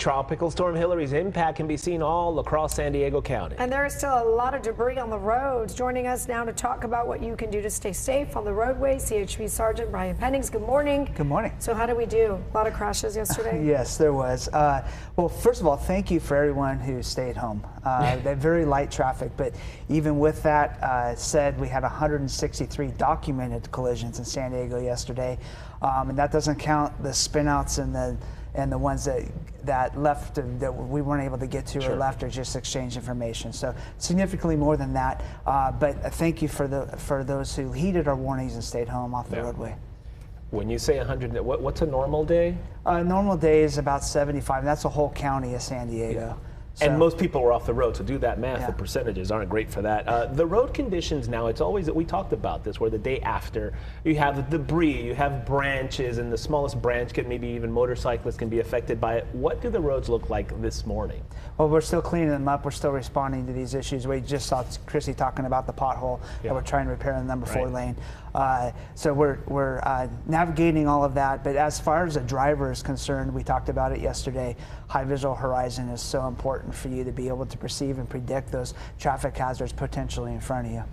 Tropical Storm Hilary's impact can be seen all across San Diego County. And there is still a lot of debris on the roads. Joining us now to talk about what you can do to stay safe on the roadway, CHP Sergeant Brian Pennings. Good morning. Good morning. So how did we do? A lot of crashes yesterday? Yes, there was. Well, first of all, thank you for everyone who stayed home. They're very light traffic, but even with that said, we had 163 documented collisions in San Diego yesterday. And that doesn't count the spinouts and the ones that left that we weren't able to get to or left or just exchange information. So significantly more than that. But thank you for those who heeded our warnings and stayed home off the roadway. When you say 100, what's a normal day? A normal day is about 75, and that's a whole county of San Diego. So, and most people were off the road, so do that math. The percentages aren't great for that. The road conditions now, it's always, we talked about this, where the day after, you have debris, you have branches, and the smallest branch could, maybe even motorcyclists can be affected by it. What do the roads look like this morning? Well, we're still cleaning them up. We're still responding to these issues. We just saw Chrissy talking about the pothole that we're trying to repair in the number 4 lane. So we're navigating all of that. But as far as a driver is concerned, we talked about it yesterday. High visual horizon is so important for you to be able to perceive and predict those traffic hazards potentially in front of you.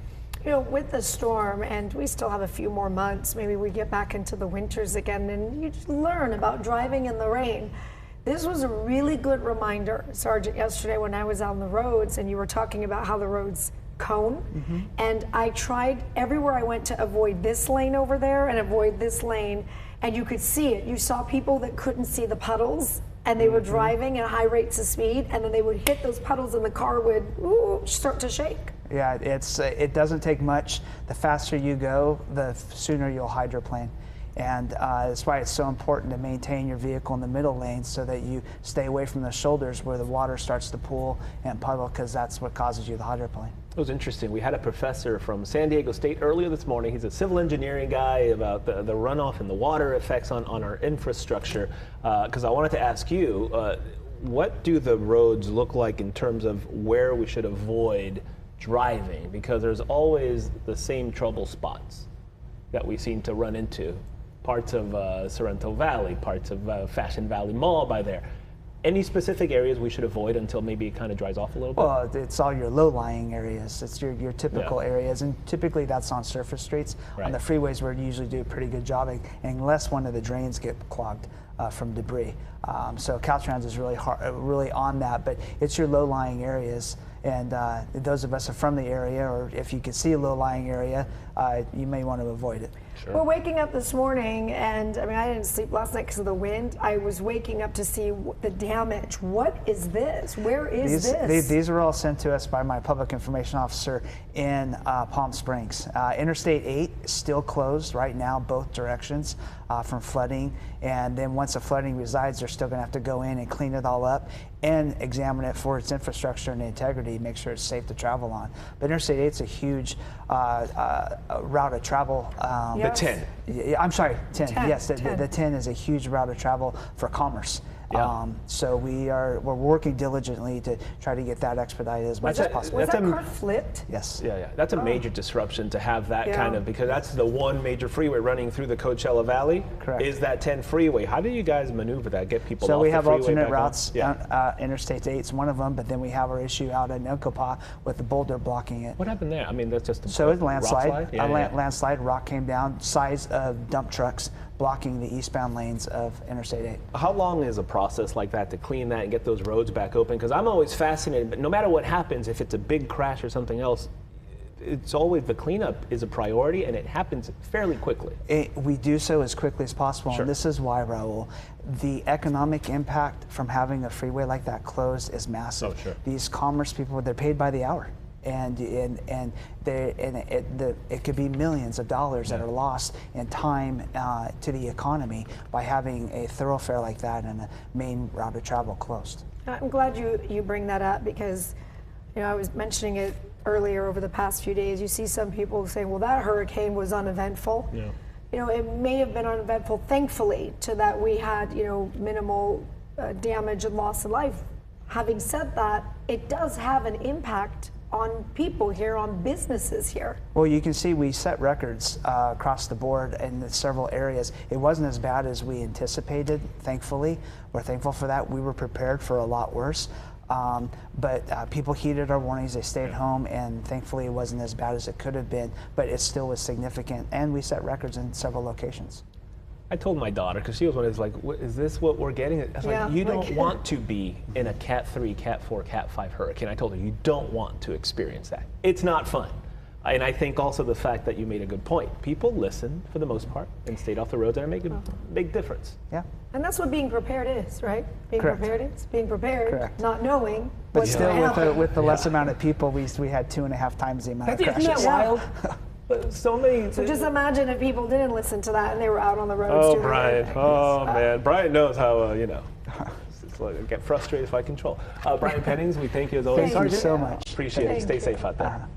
You know, with the storm, and we still have a few more months, maybe we get back into the winters again, and you just learn about driving in the rain. This was a really good reminder, Sergeant, yesterday when I was on the roads and you were talking about how the roads cone. And I tried everywhere I went to avoid this lane over there and avoid this lane, and you could see it. You saw people that couldn't see the puddles, and they were driving at high rates of speed, and then they would hit those puddles and the car would start to shake. Yeah, it doesn't take much. The faster you go, the sooner you'll hydroplane. And that's why it's so important to maintain your vehicle in the middle lane so that you stay away from the shoulders where the water starts to pool and puddle, because that's what causes you the hydroplane. It was interesting. We had a professor from San Diego State earlier this morning. He's a civil engineering guy, about the runoff and the water effects on our infrastructure. Because I wanted to ask you, what do the roads look like in terms of where we should avoid driving? Because there's always the same trouble spots that we seem to run into. Parts of Sorrento Valley, parts of Fashion Valley Mall by there. Any specific areas we should avoid until maybe it kind of dries off a little bit? Well, it's all your low-lying areas. It's your typical areas, and typically that's on surface streets. On the freeways, we usually do a pretty good job, unless one of the drains get clogged from debris. So Caltrans is really on that, but it's your low-lying areas. And those of us who are from the area, or if you can see a low-lying area, you may want to avoid it. Sure. We're waking up this morning, and I mean, I didn't sleep last night because of the wind. I was waking up to see the damage. What is this? Where is this? These were all sent to us by my public information officer in Palm Springs. Interstate 8 is still closed right now, both directions, from flooding. And then once the flooding resides, they're still going to have to go in and clean it all up and examine it for its infrastructure and integrity, make sure it's safe to travel on. But Interstate 8 is a huge route of travel. The 10. I'm sorry, 10. 10. Yes, the 10 is a huge route of travel for commerce. So we're working diligently to try to get that expedited as much as possible. Was that car flipped? Yes. Yeah. That's a major disruption to have that kind of, because that's the one major freeway running through the Coachella Valley. Correct. Is that 10 freeway. How do you guys maneuver that, get people off the freeway? So we have alternate routes. Interstate 8 is one of them, but then we have our issue out in Nocopah with the boulder blocking it. What happened there? I mean, that's just So it's landslide. Landslide, rock came down, size of dump trucks blocking the eastbound lanes of Interstate 8. How long is a process like that to clean that and get those roads back open? Because I'm always fascinated, but no matter what happens, if it's a big crash or something else, it's always the cleanup is a priority, and it happens fairly quickly. We do so as quickly as possible, Sure. and this is why, Raul, the economic impact from having a freeway like that closed is massive. Oh, sure. These commerce people, they're paid by the hour. And it could be millions of dollars that are lost in time to the economy by having a thoroughfare like that and a main route of travel closed. I'm glad you bring that up, because I was mentioning it earlier over the past few days. You see some people saying, well, that hurricane was uneventful. It may have been uneventful, thankfully, to that we had minimal damage and loss of life. Having said that, it does have an impact on people here, on businesses here. Well, you can see we set records across the board in several areas. It wasn't as bad as we anticipated, thankfully. We're thankful for that. We were prepared for a lot worse. But people heeded our warnings, they stayed home, and thankfully it wasn't as bad as it could have been, but it still was significant. And we set records in several locations. I told my daughter, because she was one of those like, is this what we're getting? I was Yeah, like, you like- don't want to be in a Cat 3, Cat 4, Cat 5 hurricane. I told her, you don't want to experience that. It's not fun. And I think also the fact that you made a good point. People listened for the most part and stayed off the roads, and it made a big difference. Yeah. And that's what being prepared is, right? Being Correct. prepared is being prepared, Correct. not knowing But what's still, going to happen. with the less amount of people, we had 2.5 times the amount of Isn't crashes. that wild? But so many. So just imagine if people didn't listen to that and they were out on the roads Oh, doing Brian. everything. Oh, man. Brian knows how, it's like I get frustrated if I control. Brian Pennings, we thank you as always. Thank you Sergeant. so much. Appreciate it. Thank Stay you. safe out there.